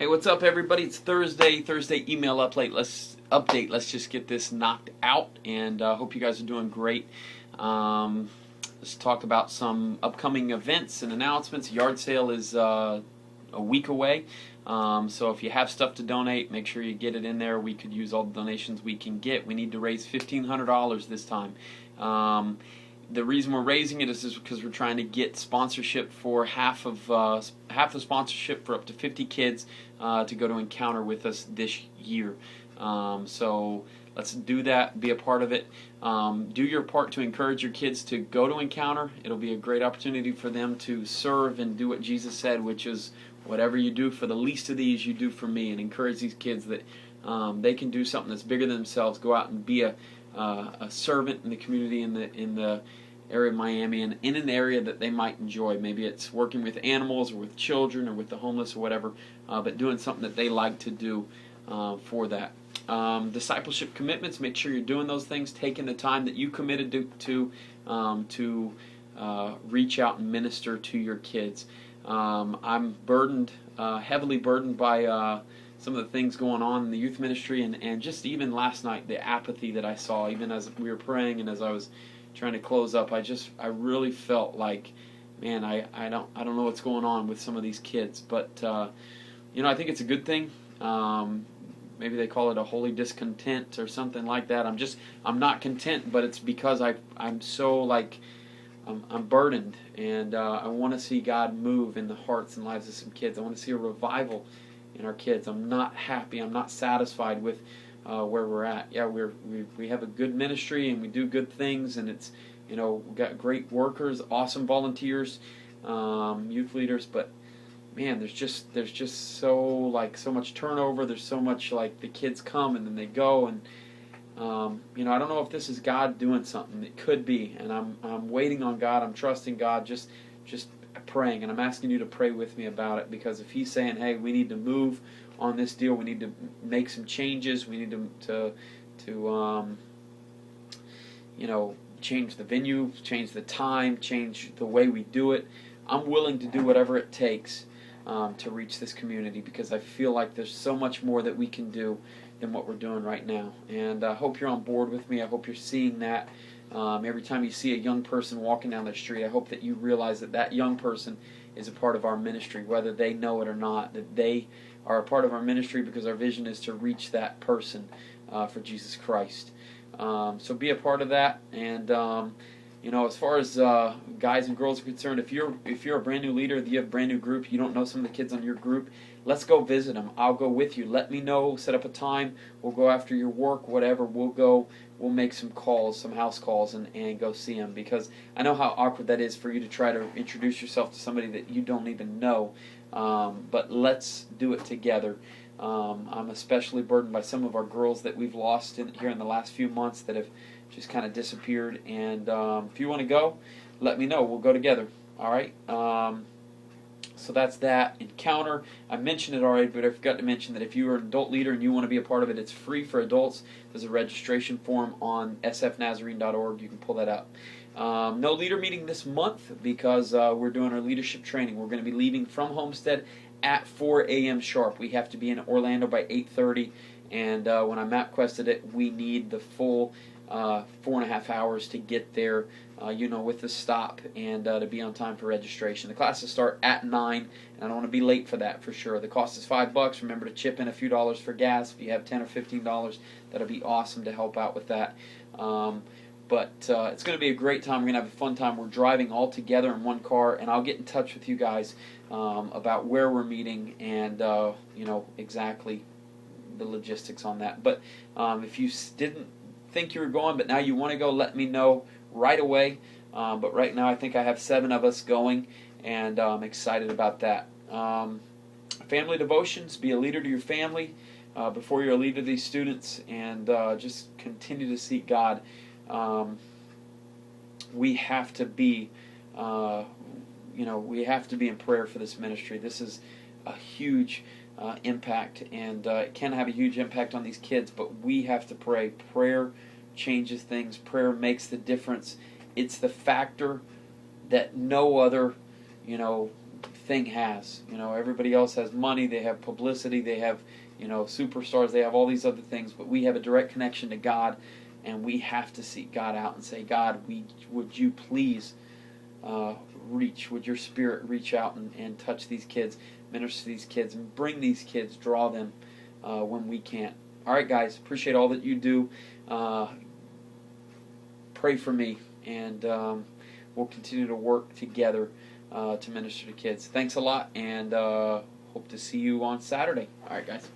Hey, what's up, everybody? It's Thursday email update. Let's just get this knocked out, and hope you guys are doing great. Let's talk about some upcoming events and announcements. Yard sale is a week away, so if you have stuff to donate, make sure you get it in there. We could use all the donations we can get. We need to raise $1,500 this time. The reason we're raising it is because we're trying to get sponsorship for half the sponsorship for up to 50 kids to go to Encounter with us this year. So let's do that. Be a part of it. Do your part to encourage your kids to go to Encounter. It'll be a great opportunity for them to serve and do what Jesus said, which is whatever you do for the least of these, you do for me. And encourage these kids that they can do something that's bigger than themselves. Go out and be a servant in the community, in the area of Miami, and in an area that they might enjoy. Maybe it's working with animals or with children or with the homeless or whatever, but doing something that they like to do for that. Discipleship commitments, make sure you're doing those things, taking the time that you committed to reach out and minister to your kids. I'm heavily burdened by some of the things going on in the youth ministry, and just even last night, the apathy that I saw, even as we were praying and as I was trying to close up, I really felt like, man, I don't know what's going on with some of these kids, but I think it's a good thing. Maybe they call it a holy discontent or something like that. I'm not content, but it's because I'm so I'm burdened, and I want to see God move in the hearts and lives of some kids. I want to see a revival in our kids. I'm not happy. I'm not satisfied with where we're at. Yeah, we have a good ministry and we do good things, and it's we've got great workers, awesome volunteers, youth leaders, but man, there's just so much turnover. There's so much the kids come and then they go, and I don't know if this is God doing something. It could be, and I'm waiting on God. I'm trusting God. Just praying, and I'm asking you to pray with me about it, because if He's saying, hey, we need to move on this deal, we need to make some changes, we need to change the venue, change the time, change the way we do it, I'm willing to do whatever it takes to reach this community, because I feel like there's so much more that we can do than what we're doing right now. And I hope you're on board with me. I hope you're seeing that. Every time you see a young person walking down the street, I hope that you realize that young person is a part of our ministry, whether they know it or not, that they are a part of our ministry, because our vision is to reach that person for Jesus Christ. So be a part of that. And as far as guys and girls are concerned, if you're a brand new leader, you have a brand new group, you don't know some of the kids on your group, let's go visit them. I'll go with you. Let me know. Set up a time. We'll go after your work, whatever. We'll make some calls, some house calls, and go see them, because I know how awkward that is for you to try to introduce yourself to somebody that you don't even know. But let's do it together. I'm especially burdened by some of our girls that we've lost here in the last few months that have just kind of disappeared. And if you want to go, let me know. We'll go together. All right? So that's that. Encounter, I mentioned it already, but I forgot to mention that if you are an adult leader and you want to be a part of it, it's free for adults. There's a registration form on sfnazarene.org. You can pull that up. No leader meeting this month, because we're doing our leadership training. We're going to be leaving from Homestead at 4 a.m. sharp. We have to be in Orlando by 8:30, and when I MapQuested it, we need the full 4.5 hours to get there, with the stop, and to be on time for registration. The classes start at 9, and I don't want to be late for that for sure. The cost is $5. Remember to chip in a few dollars for gas. If you have $10 or $15, that'll be awesome to help out with that. But it's going to be a great time. We're going to have a fun time. We're driving all together in one car, and I'll get in touch with you guys about where we're meeting and, exactly the logistics on that. But if you didn't think you were going, but now you want to go, let me know right away. But right now I think I have 7 of us going, and I'm excited about that. Family devotions, be a leader to your family before you're a leader to these students, and just continue to seek God. We have to be in prayer for this ministry. This is a huge impact, and it can have a huge impact on these kids, but we have to pray. Prayer changes things. Prayer makes the difference. It's the factor that no other, thing has. You know, everybody else has money, they have publicity, they have, you know, superstars, they have all these other things, but we have a direct connection to God, and we have to seek God out and say, God, would you please would your Spirit reach out and touch these kids, minister to these kids, and bring these kids, draw them when we can't. All right, guys, appreciate all that you do. Pray for me, and we'll continue to work together to minister to kids. Thanks a lot, and hope to see you on Saturday. All right, guys.